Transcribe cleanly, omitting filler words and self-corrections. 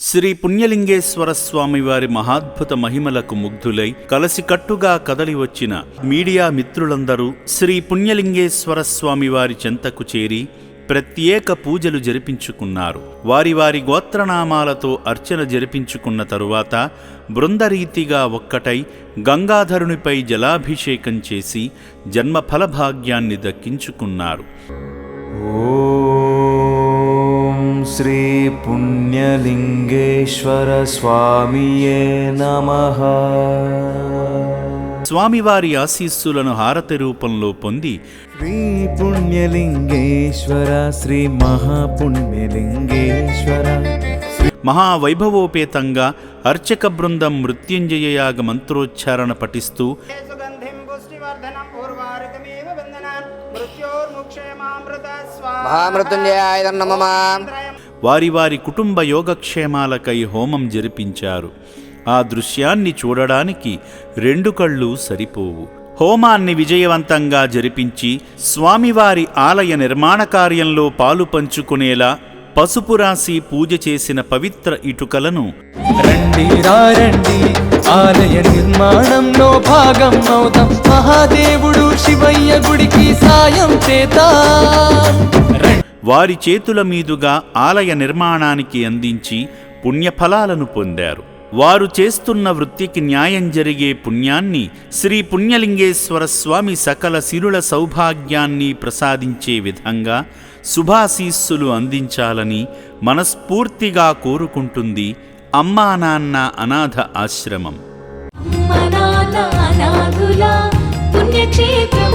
శ్రీ పుణ్యలింగేశ్వర స్వామివారి మహాద్భుత మహిమలకు ముగ్ధులై కలసికట్టుగా కదలి వచ్చిన మీడియా మిత్రులందరూ శ్రీ పుణ్యలింగేశ్వర స్వామివారి చెంతకు చేరి ప్రత్యేక పూజలు జరిపించుకున్నారు. వారి వారి గోత్రనామాలతో అర్చన జరిపించుకున్న తరువాత బృందరీతిగా ఒక్కటై గంగాధరునిపై జలాభిషేకం చేసి జన్మఫలభాగ్యాన్ని దక్కించుకున్నారు. శ్రీ పుణ్యలింగేశ్వర స్వామియే నమః. స్వామివారి ఆశీస్సులను హారతి రూపంలో పొంది శ్రీ పుణ్యలింగేశ్వర శ్రీ మహాపుణ్యలింగేశ్వర మహావైభవోపేతంగా అర్చక బృందం మృత్యుంజయయాగ మంత్రోచ్చారణ పఠిస్తూ వారి వారి కుటుంబ యోగక్షేమాలకై హోమం జరిపించారు. ఆ దృశ్యాన్ని చూడడానికి 2 కళ్ళు సరిపోవు. హోమాన్ని విజయవంతంగా జరిపించి స్వామివారి ఆలయ నిర్మాణ కార్యంలో పాలు పంచుకునేలా పసుపు రాసి పూజ చేసిన పవిత్ర ఇటుకలను రండి రండి ఆలయ నిర్మాణంలో భాగం అవుతాం, మహాదేవుడు శివయ్య గుడికి సాయం చేద్దాం. వారి చేతుల మీదుగా ఆలయ నిర్మాణానికి అందించి పుణ్యఫలాలను పొందారు. వారు చేస్తున్న వృత్తికి న్యాయం జరిగే పుణ్యాన్ని శ్రీ పుణ్యలింగేశ్వర స్వామి సకల సిరుల సౌభాగ్యాన్ని ప్రసాదించే విధంగా శుభాశీస్సులు అందించాలని మనస్ఫూర్తిగా కోరుకుంటుంది అమ్మా నాన్న అనాథ ఆశ్రమం. పుణ్యక్షేత్రం